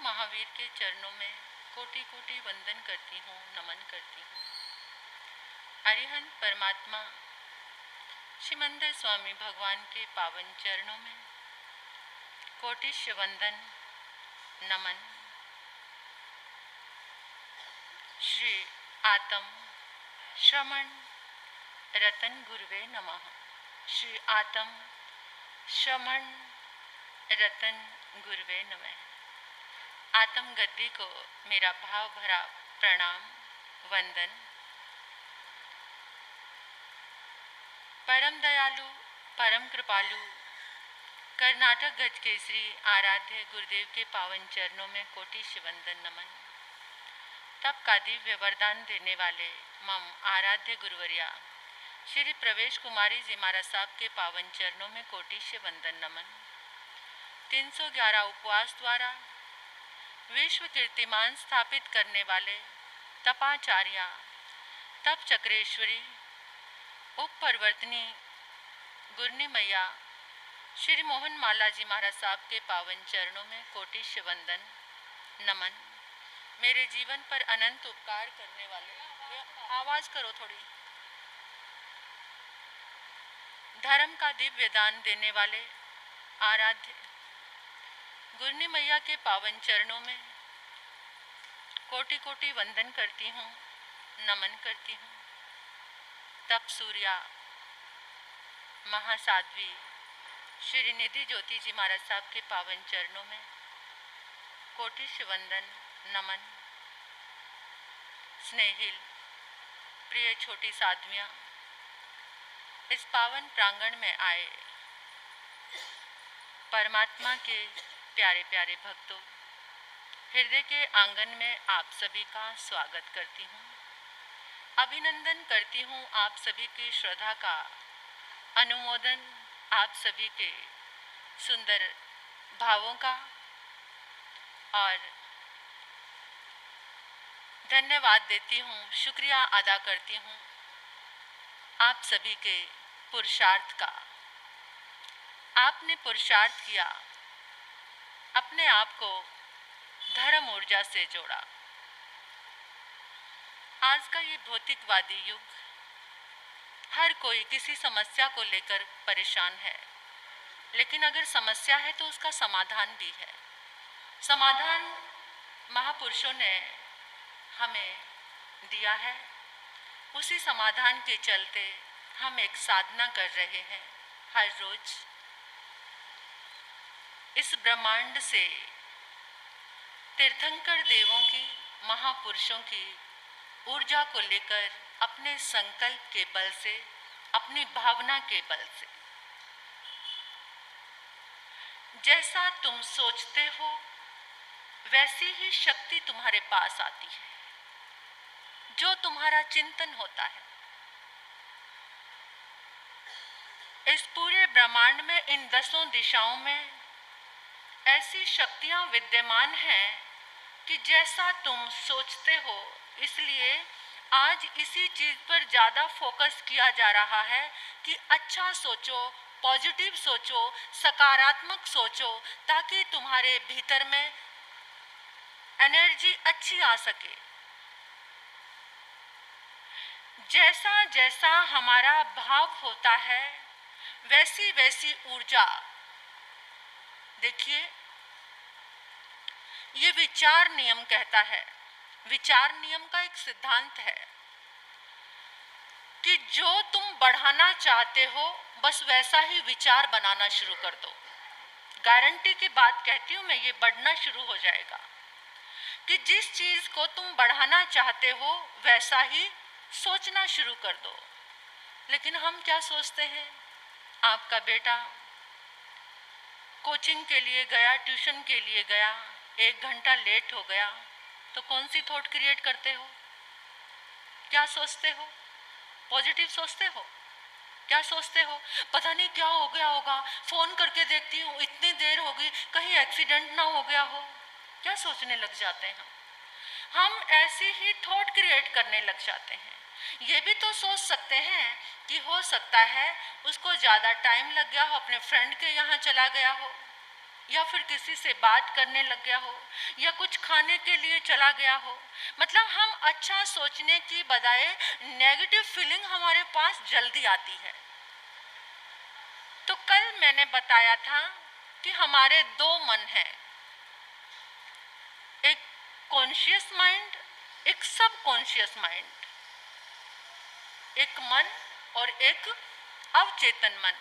महावीर के चरणों में कोटि कोटि वंदन करती हूँ, नमन करती हूँ। अरिहंत परमात्मा श्रीमंदर स्वामी भगवान के पावन चरणों में कोटिश वंदन नमन। श्री आत्म श्रमण रतन गुरुवे नमः। श्री आत्म श्रमण रतन गुरुवे नमः। आत्म गद्दी को मेरा भाव भरा प्रणाम वंदन। परम दयालु परम कृपालु कर्नाटक गज केसरी आराध्य गुरुदेव के पावन चरणों में कोटिश वंदन नमन। तब का दिव्य वरदान देने वाले मम आराध्य गुरुवरिया श्री प्रवेश कुमारी जी महाराज साहब के पावन चरणों में कोटिश वंदन नमन। 311 उपवास द्वारा विश्व कीर्तिमान स्थापित करने वाले तपाचार्या तप चक्रेश्वरी उप परिवर्तनी गुरनी मैया श्री मोहन माला जी महाराज साहब के पावन चरणों में कोटिश वंदन नमन। मेरे जीवन पर अनंत उपकार करने वाले, आवाज करो थोड़ी, धर्म का दिव्य दान देने वाले आराध्य गुरनी मैया के पावन चरणों में कोटि कोटि वंदन करती हूँ, नमन करती हूँ। तप सूर्या महासाध्वी श्री निधि ज्योति जी महाराज साहब के पावन चरणों में कोटिश वंदन नमन। स्नेहिल प्रिय छोटी साध्वियाँ इस पावन प्रांगण में आए परमात्मा के प्यारे प्यारे भक्तों, हृदय के आंगन में आप सभी का स्वागत करती हूँ। अभिनंदन करती हूँ आप सभी की श्रद्धा का, अनुमोदन आप सभी के सुंदर भावों का और धन्यवाद देती हूँ, शुक्रिया अदा करती हूँ आप सभी के पुरुषार्थ का। आपने पुरुषार्थ किया, अपने आप को धर्म ऊर्जा से जोड़ा। आज का ये भौतिकवादी युग, हर कोई किसी समस्या को लेकर परेशान है, लेकिन अगर समस्या है तो उसका समाधान भी है। समाधान महापुरुषों ने हमें दिया है, उसी समाधान के चलते हम एक साधना कर रहे हैं। हर रोज इस ब्रह्मांड से तीर्थंकर देवों की, महापुरुषों की ऊर्जा को लेकर अपने संकल्प के बल से, अपनी भावना के बल से, जैसा तुम सोचते हो वैसी ही शक्ति तुम्हारे पास आती है। जो तुम्हारा चिंतन होता है, इस पूरे ब्रह्मांड में इन 10 दिशाओं में ऐसी शक्तियां विद्यमान हैं कि जैसा तुम सोचते हो, इसलिए आज इसी चीज पर ज़्यादा फोकस किया जा रहा है कि अच्छा सोचो, पॉजिटिव सोचो, सकारात्मक सोचो, ताकि तुम्हारे भीतर में एनर्जी अच्छी आ सके। जैसा जैसा हमारा भाव होता है वैसी वैसी ऊर्जा, देखिए ये विचार नियम कहता है, विचार नियम का एक सिद्धांत है कि जो तुम बढ़ाना चाहते हो बस वैसा ही विचार बनाना शुरू कर दो। गारंटी की बात कहती हूँ मैं, ये बढ़ना शुरू हो जाएगा कि जिस चीज को तुम बढ़ाना चाहते हो वैसा ही सोचना शुरू कर दो। लेकिन हम क्या सोचते हैं, आपका बेटा कोचिंग के लिए गया, ट्यूशन के लिए गया, 1 घंटा लेट हो गया, तो कौन सी थॉट क्रिएट करते हो? क्या सोचते हो? पॉजिटिव सोचते हो? क्या सोचते हो? पता नहीं क्या हो गया होगा, फोन करके देखती हूँ, इतनी देर हो गई, कहीं एक्सीडेंट ना हो गया हो। क्या सोचने लग जाते हैं हम ऐसी ही थॉट क्रिएट करने लग जाते हैं। ये भी तो सोच सकते हैं कि हो सकता है उसको ज़्यादा टाइम लग गया हो, अपने फ्रेंड के यहाँ चला गया हो, या फिर किसी से बात करने लग गया हो या कुछ खाने के लिए चला गया हो, मतलब हम अच्छा सोचने की बजाय नेगेटिव फीलिंग हमारे पास जल्दी आती है। तो कल मैंने बताया था कि हमारे दो मन हैं, एक कॉन्शियस माइंड, एक सब कॉन्शियस माइंड, एक मन और एक अवचेतन मन।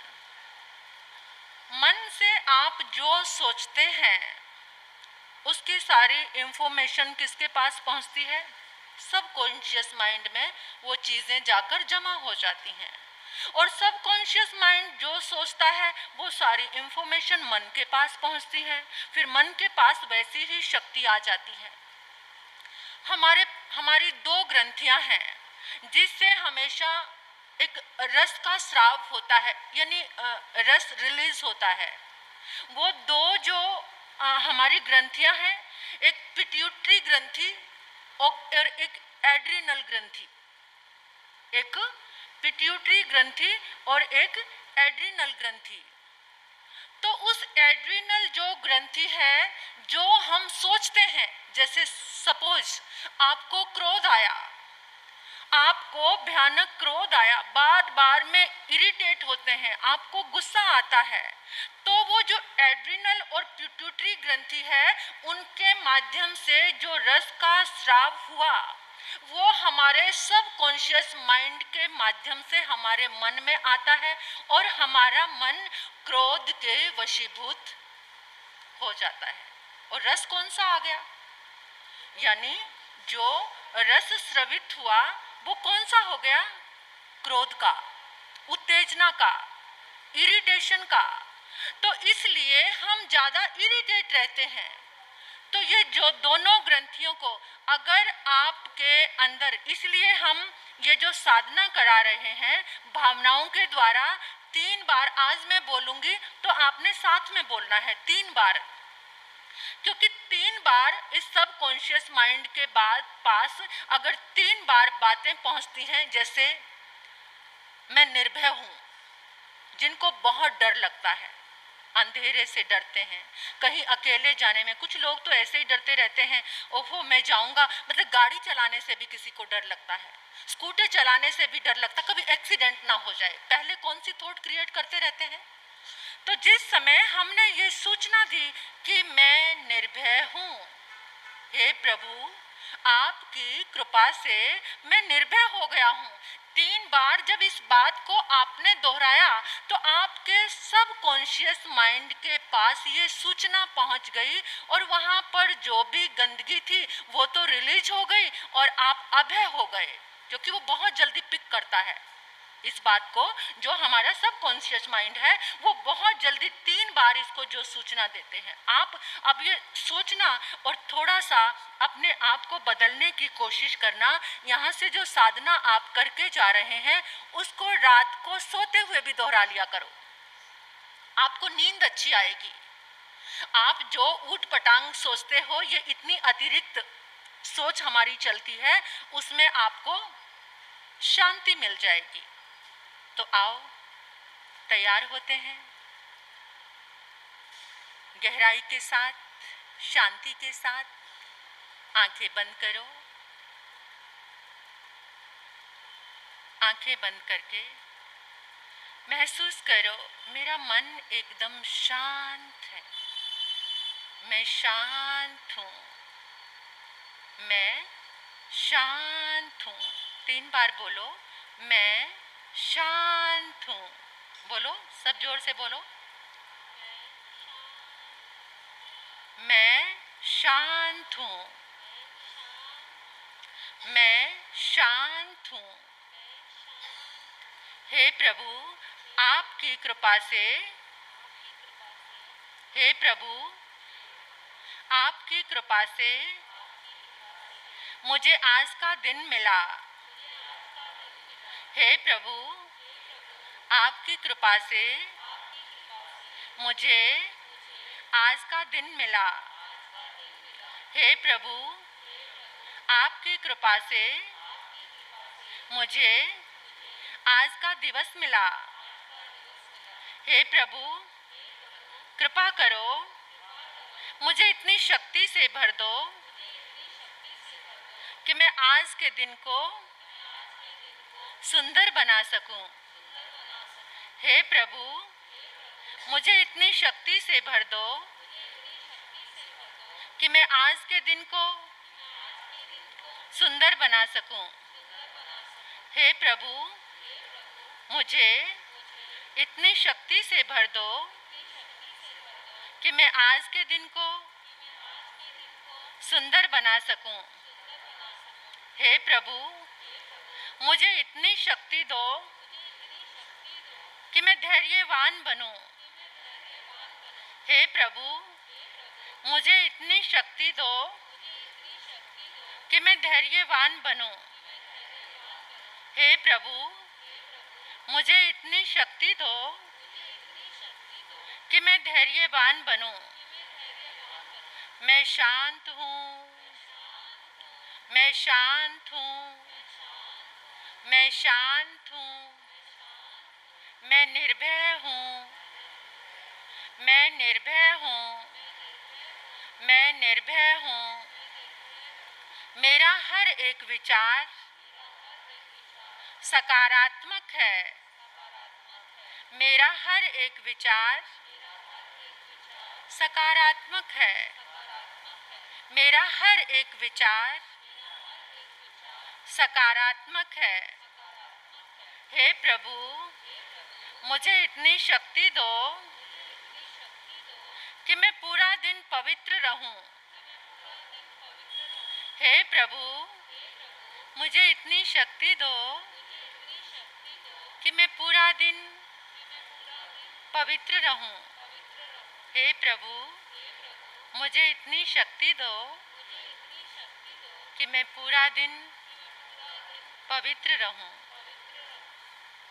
मन से आप जो सोचते हैं उसकी सारी इंफॉर्मेशन किसके पास पहुंचती है? सब कॉन्शियस माइंड में वो चीज़ें जाकर जमा हो जाती हैं, और सब कॉन्शियस माइंड जो सोचता है वो सारी इंफॉर्मेशन मन के पास पहुंचती है, फिर मन के पास वैसी ही शक्ति आ जाती है। हमारी दो ग्रंथियां हैं जिससे हमेशा एक रस का स्राव होता है, यानी रस रिलीज होता है। वो दो जो हमारी ग्रंथियां हैं, एक पिट्यूटरी ग्रंथि और एक एड्रिनल ग्रंथि, एक पिट्यूटरी ग्रंथि और एक एड्रिनल ग्रंथि। तो उस एड्रिनल जो ग्रंथि है, जो हम सोचते हैं, जैसे सपोज आपको क्रोध आया, आपको भयानक क्रोध आया, बार बार में इरिटेट होते हैं, आपको गुस्सा आता है, तो वो जो एड्रिनल और पिट्यूटरी ग्रंथि है उनके माध्यम से जो रस का स्राव हुआ वो हमारे सब कॉन्शियस माइंड के माध्यम से हमारे मन में आता है, और हमारा मन क्रोध के वशीभूत हो जाता है। और रस कौन सा आ गया? यानी जो रस स्रवित हुआ वो कौन सा हो गया? क्रोध का, उत्तेजना का, इरिटेशन का। तो इसलिए हम ज़्यादा इरिटेट रहते हैं। तो ये जो दोनों ग्रंथियों को अगर आपके अंदर, इसलिए हम ये जो साधना करा रहे हैं भावनाओं के द्वारा, 3 बार आज मैं बोलूँगी तो आपने साथ में बोलना है 3 बार, क्योंकि 3 बार इस सब कॉन्शियस माइंड के बाद पास अगर 3 बार बातें पहुंचती हैं, जैसे मैं निर्भय हूँ, जिनको बहुत डर लगता है, अंधेरे से डरते हैं, कहीं अकेले जाने में, कुछ लोग तो ऐसे ही डरते रहते हैं, ओहो मैं जाऊंगा, मतलब गाड़ी चलाने से भी किसी को डर लगता है, स्कूटर चलाने से भी डर लगता, कभी एक्सीडेंट ना हो जाए, पहले कौन सी थॉट क्रिएट करते रहते हैं। तो जिस समय हमने ये सूचना दी कि मैं निर्भय हूँ, हे प्रभु आपकी कृपा से मैं निर्भय हो गया हूँ, 3 बार जब इस बात को आपने दोहराया तो आपके सब कॉन्शियस माइंड के पास ये सूचना पहुँच गई, और वहाँ पर जो भी गंदगी थी वो तो रिलीज हो गई और आप अभय हो गए, क्योंकि वो बहुत जल्दी पिक करता है इस बात को। जो हमारा सब कॉन्शियस माइंड है वो बहुत जल्दी 3 बार इसको जो सूचना देते हैं। आप अब ये सोचना और थोड़ा सा अपने आप को बदलने की कोशिश करना, यहाँ से जो साधना आप करके जा रहे हैं उसको रात को सोते हुए भी दोहरा लिया करो, आपको नींद अच्छी आएगी। आप जो ऊट पटांग सोचते हो, ये इतनी अतिरिक्त सोच हमारी चलती है, उसमें आपको शांति मिल जाएगी। तो आओ तैयार होते हैं, गहराई के साथ, शांति के साथ आंखें बंद करो। आंखें बंद करके महसूस करो मेरा मन एकदम शांत है, मैं शांत हूँ, मैं शांत हूँ। 3 बार बोलो, मैं शांत हूँ। बोलो, सब जोर से बोलो, मैं शांत हूँ, मैं शांत हूँ। हे प्रभु आपकी कृपा से, हे प्रभु आपकी कृपा से मुझे आज का दिन मिला। हे प्रभु आपकी कृपा से मुझे आज का दिन मिला। हे प्रभु आपकी कृपा से मुझे आज का दिवस मिला। हे प्रभु कृपा करो मुझे इतनी शक्ति से भर दो कि मैं आज के दिन को सुंदर बना सकूं। हे प्रभु, मुझे इतनी शक्ति से भर दो कि मैं आज के दिन को सुंदर बना सकूं। हे प्रभु, मुझे इतनी शक्ति से भर दो कि मैं आज के दिन को सुंदर बना सकूं। हे प्रभु, मुझे इतनी शक्ति दो कि मैं धैर्यवान बनूं। हे प्रभु, मुझे इतनी शक्ति दो कि मैं धैर्यवान बनूं। हे प्रभु, मुझे इतनी शक्ति दो कि मैं धैर्यवान बनूं। मैं शांत हूँ, मैं शांत हूँ, मैं शांत हूँ, मैं निर्भय हूँ, मैं निर्भय हूँ, मैं निर्भय हूँ। मेरा हर एक विचार सकारात्मक है। मेरा हर एक विचार सकारात्मक है। मेरा हर एक विचार सकारात्मक है। हे प्रभु, मुझे इतनी शक्ति दो कि मैं पूरा दिन पवित्र रहूं। हे प्रभु, मुझे इतनी शक्ति दो कि मैं पूरा दिन पवित्र रहूं। हे प्रभु, मुझे इतनी शक्ति दो कि मैं पूरा दिन पवित्र रहूं।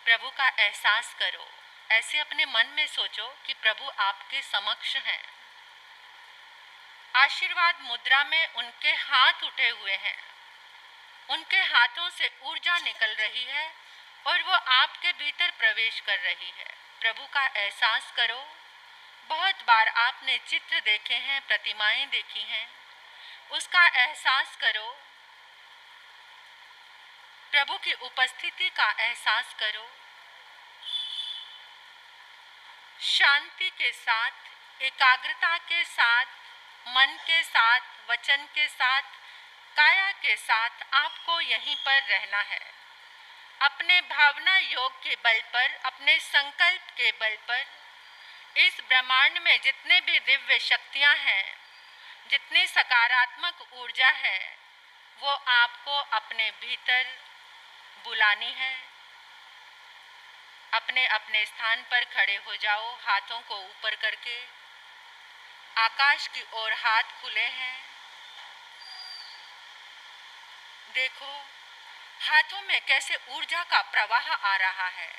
प्रभु का एहसास करो। ऐसे अपने मन में सोचो कि प्रभु आपके समक्ष हैं। आशीर्वाद मुद्रा में उनके हाथ उठे हुए हैं। उनके हाथों से ऊर्जा निकल रही है और वो आपके भीतर प्रवेश कर रही है। प्रभु का एहसास करो। बहुत बार आपने चित्र देखे हैं, प्रतिमाएं देखी हैं, उसका एहसास करो। प्रभु की उपस्थिति का एहसास करो। शांति के साथ, एकाग्रता के साथ, मन के साथ, वचन के साथ, काया के साथ आपको यहीं पर रहना है। अपने भावना योग के बल पर, अपने संकल्प के बल पर इस ब्रह्मांड में जितने भी दिव्य शक्तियां हैं, जितनी सकारात्मक ऊर्जा है, वो आपको अपने भीतर बुलानी है। अपने अपने स्थान पर खड़े हो जाओ, हाथों को ऊपर करके। आकाश की ओर हाथ खुले हैं। देखो हाथों में कैसे ऊर्जा का प्रवाह आ रहा है।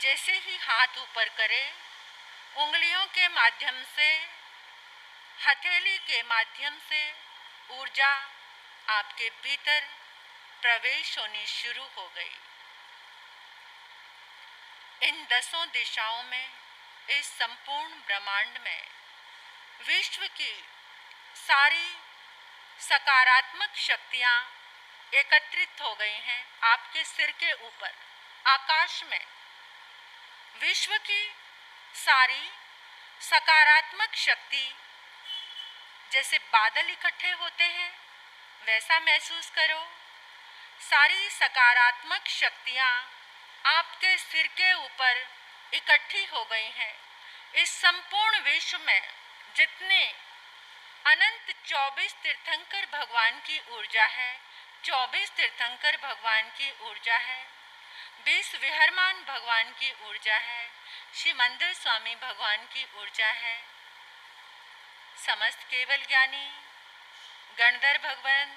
जैसे ही हाथ ऊपर करें, उंगलियों के माध्यम से, हथेली के माध्यम से ऊर्जा आपके भीतर प्रवेश होनी शुरू हो गई। इन 10 दिशाओं में, इस संपूर्ण ब्रह्मांड में विश्व की सारी सकारात्मक शक्तियां एकत्रित हो गई हैं आपके सिर के ऊपर, आकाश में। विश्व की सारी सकारात्मक शक्ति जैसे बादल इकट्ठे होते हैं, वैसा महसूस करो। सारी सकारात्मक शक्तियां आपके सिर के ऊपर इकट्ठी हो गई हैं। इस संपूर्ण विश्व में जितने अनंत 24 तीर्थंकर भगवान की ऊर्जा है, 24 तीर्थंकर भगवान की ऊर्जा है, 20 विहरमान भगवान की ऊर्जा है, श्री मंदिर स्वामी भगवान की ऊर्जा है, समस्त केवल ज्ञानी, गणधर भगवान,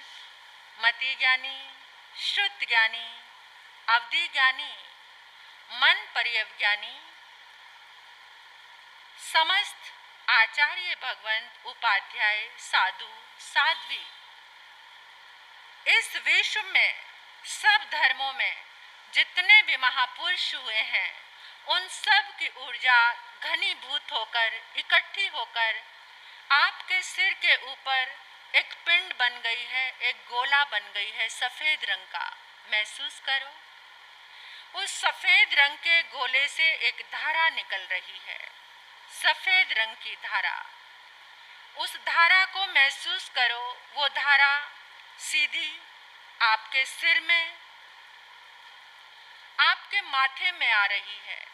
मति ज्ञानी, श्रुत ज्ञानी, अवधि ज्ञानी, मन पर्यवज्ञानी, समस्त आचार्य भगवंत, उपाध्याय, साधु, साध्वी, इस विश्व में सब धर्मों में जितने भी महापुरुष हुए हैं, उन सब की ऊर्जा घनीभूत होकर, इकट्ठी होकर आपके सिर के ऊपर एक पिंड बन गई है, एक गोला बन गई है सफेद रंग का। महसूस करो, उस सफेद रंग के गोले से एक धारा निकल रही है, सफेद रंग की धारा। उस धारा को महसूस करो, वो धारा सीधी आपके सिर में, आपके माथे में आ रही है।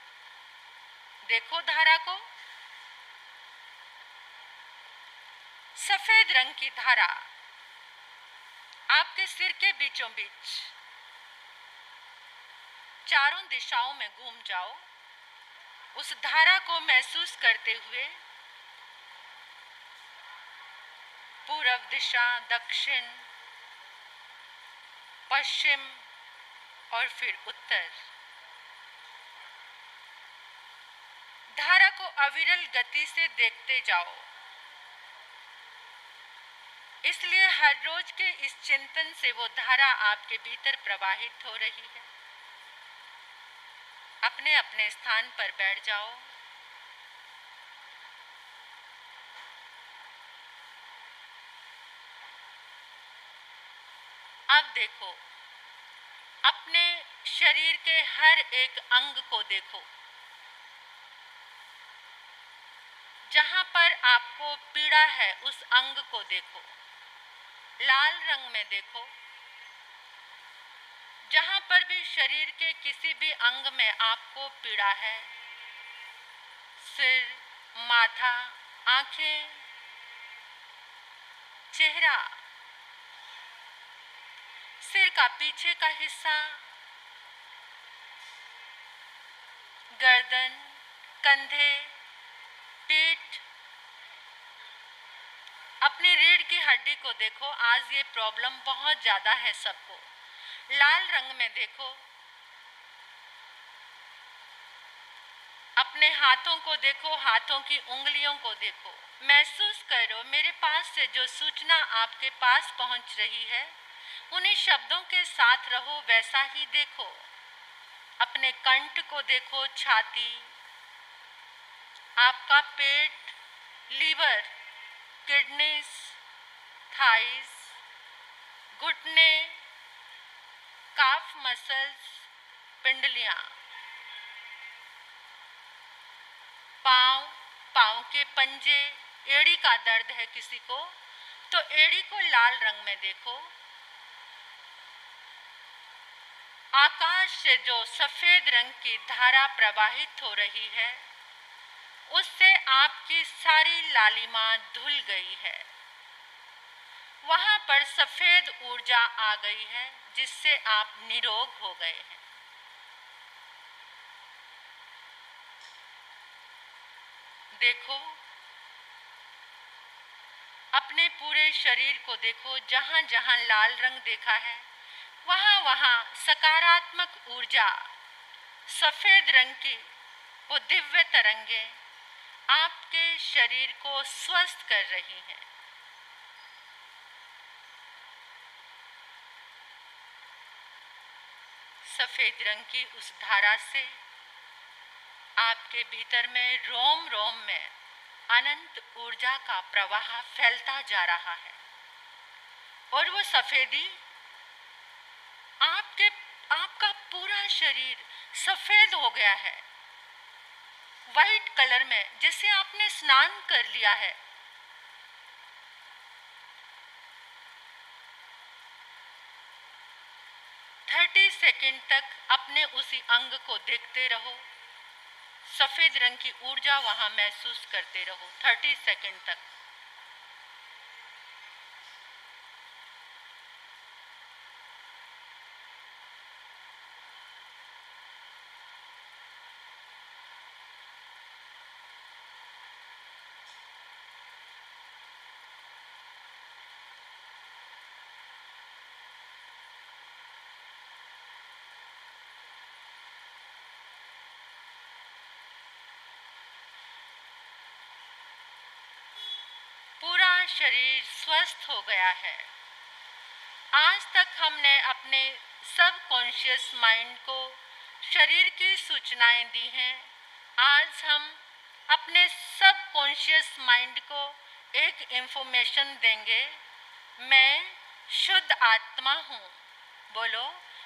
देखो धारा को, सफेद रंग की धारा आपके सिर के बीचों बीच चारों दिशाओं में घूम जाओ। उस धारा को महसूस करते हुए पूर्व दिशा, दक्षिण, पश्चिम और फिर उत्तर, धारा को अविरल गति से देखते जाओ। इसलिए हर रोज के इस चिंतन से वो धारा आपके भीतर प्रवाहित हो रही है। अपने अपने स्थान पर बैठ जाओ। अब देखो, अपने शरीर के हर एक अंग को देखो। जहां पर आपको पीड़ा है उस अंग को देखो, लाल रंग में देखो। जहां पर भी शरीर के किसी भी अंग में आपको पीड़ा है, सिर, माथा, आंखें, चेहरा, सिर का पीछे का हिस्सा, गर्दन, कंधे, पीठ, अपनी रीढ़ की हड्डी को देखो। आज ये प्रॉब्लम बहुत ज़्यादा है सबको। लाल रंग में देखो। अपने हाथों को देखो, हाथों की उंगलियों को देखो। महसूस करो, मेरे पास से जो सूचना आपके पास पहुंच रही है, उन्हीं शब्दों के साथ रहो, वैसा ही देखो। अपने कंठ को देखो, छाती, आपका पेट, लीवर, किडनीज, थाइस, घुटने, काफ मसल्स, पिंडलियां, पाँव, पाँव के पंजे, एड़ी का दर्द है किसी को तो एड़ी को लाल रंग में देखो। आकाश से जो सफेद रंग की धारा प्रवाहित हो रही है, उससे आपकी सारी लालिमा धुल गई है। वहां पर सफेद ऊर्जा आ गई है, जिससे आप निरोग हो गए हैं। देखो, अपने पूरे शरीर को देखो। जहां जहां लाल रंग देखा है, वहां वहां सकारात्मक ऊर्जा, सफेद रंग की वो दिव्य तरंगें आपके शरीर को स्वस्थ कर रही हैं। सफेद रंग की उस धारा से आपके भीतर में रोम रोम में अनंत ऊर्जा का प्रवाह फैलता जा रहा है। और वो सफेदी आपका पूरा शरीर सफेद हो गया है, वाइट कलर में, जैसे आपने स्नान कर लिया है। सेकंड तक अपने उसी अंग को देखते रहो। सफेद रंग की ऊर्जा वहां महसूस करते रहो 30 सेकंड तक। पूरा शरीर स्वस्थ हो गया है। आज तक हमने अपने सब कॉन्शियस माइंड को शरीर की सूचनाएं दी हैं। आज हम अपने सब कॉन्शियस माइंड को एक इंफॉर्मेशन देंगे। मैं शुद्ध आत्मा हूँ। बोलो,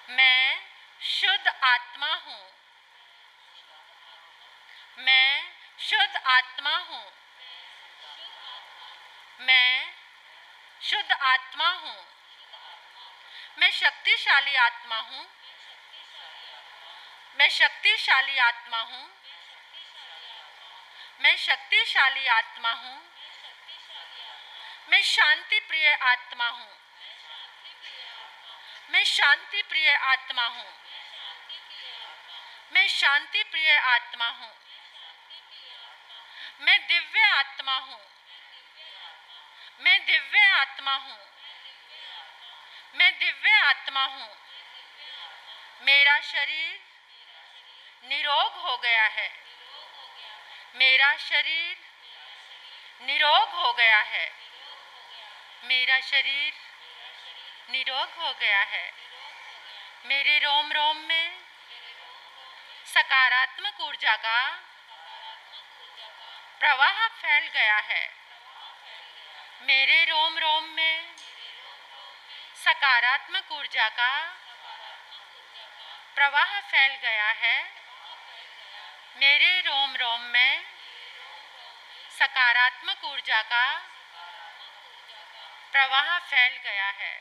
मैं शुद्ध आत्मा हूँ। मैं शुद्ध आत्मा हूँ। मैं शुद्ध आत्मा हूँ। मैं शक्तिशाली आत्मा हूँ। मैं शक्तिशाली आत्मा हूँ। मैं शक्तिशाली आत्मा हूँ। मैं शांति प्रिय आत्मा हूँ। मैं शांति प्रिय आत्मा हूँ। मैं शांति प्रिय आत्मा हूँ। मैं दिव्य आत्मा हूँ। मैं दिव्य आत्मा हूँ। मैं दिव्य आत्मा हूँ। मेरा शरीर निरोग हो गया है। मेरा शरीर निरोग हो गया है। मेरा शरीर निरोग हो गया है। मेरे रोम रोम में सकारात्मक ऊर्जा का प्रवाह फैल गया है। मेरे रोम रोम में सकारात्मक ऊर्जा का प्रवाह फैल गया है। मेरे रोम रोम में सकारात्मक ऊर्जा का प्रवाह फैल गया है।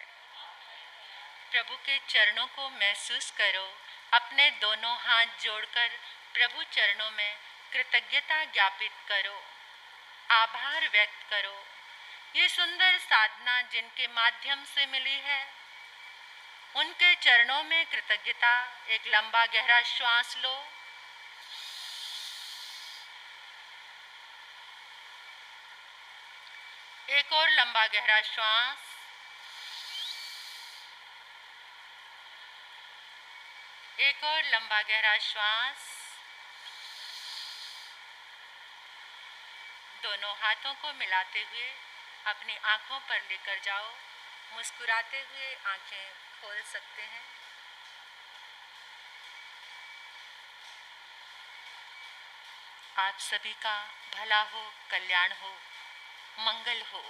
प्रभु के चरणों को महसूस करो। अपने दोनों हाथ जोड़कर प्रभु चरणों में कृतज्ञता ज्ञापित करो, आभार व्यक्त करो। ये सुंदर साधना जिनके माध्यम से मिली है, उनके चरणों में कृतज्ञता। एक लंबा गहरा श्वास लो। एक और लंबा गहरा श्वास। एक और लंबा गहरा श्वास। दोनों हाथों को मिलाते हुए अपनी आंखों पर लेकर जाओ। मुस्कुराते हुए आंखें खोल सकते हैं। आप सभी का भला हो, कल्याण हो, मंगल हो।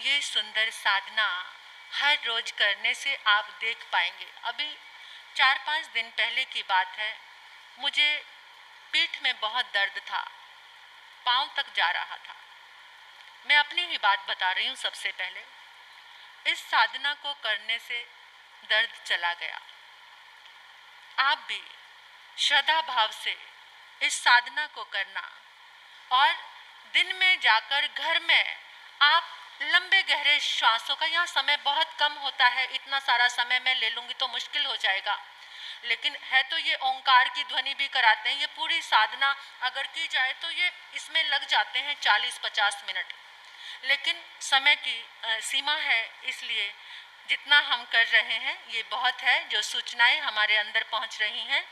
ये सुंदर साधना हर रोज करने से आप देख पाएंगे। अभी 4-5 दिन पहले की बात है, मुझे पीठ में बहुत दर्द था, पाँव तक जा रहा था। मैं अपनी ही बात बता रही हूँ। सबसे पहले इस साधना को करने से दर्द चला गया। आप भी श्रद्धा भाव से इस साधना को करना और दिन में जाकर घर में आप लंबे गहरे श्वासों का, यहाँ समय बहुत कम होता है, इतना सारा समय मैं ले लूँगी तो मुश्किल हो जाएगा, लेकिन है तो ये ओंकार की ध्वनि भी कराते हैं। ये पूरी साधना अगर की जाए तो ये इसमें लग जाते हैं 40-50 मिनट, लेकिन समय की सीमा है, इसलिए जितना हम कर रहे हैं ये बहुत है। जो सूचनाएं हमारे अंदर पहुंच रही हैं,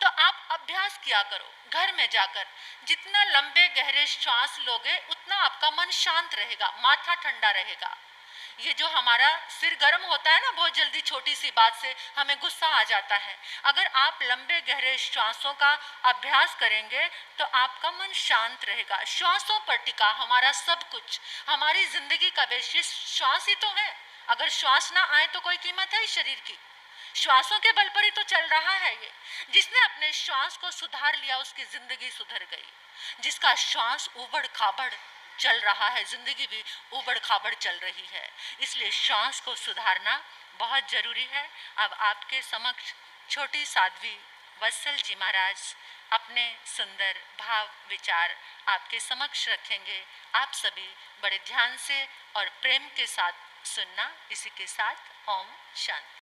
तो आप अभ्यास किया करो घर में जाकर। जितना लंबे गहरे श्वास लोगे उतना आपका मन शांत रहेगा, माथा ठंडा रहेगा। ये जो हमारा सिर गर्म होता है ना, बहुत जल्दी छोटी सी बात से हमें गुस्सा आ जाता है। अगर आप लंबे गहरे श्वासों का अभ्यास करेंगे तो आपका मन शांत रहेगा। श्वासों पर टिका हमारा सब कुछ। हमारी जिंदगी का विषय श्वास ही तो है। अगर श्वास ना आए तो कोई कीमत है इस शरीर की? श्वासों के बल पर ही तो चल रहा है ये। जिसने अपने श्वास को सुधार लिया उसकी जिंदगी सुधर गई। जिसका श्वास उबड़ खाबड़ चल रहा है, जिंदगी भी उबड़ खाबड़ चल रही है। इसलिए श्वास को सुधारना बहुत जरूरी है। अब आपके समक्ष छोटी साध्वी वत्सल जी महाराज अपने सुंदर भाव विचार आपके समक्ष रखेंगे। आप सभी बड़े ध्यान से और प्रेम के साथ सुनना। इसी के साथ ओम शांति।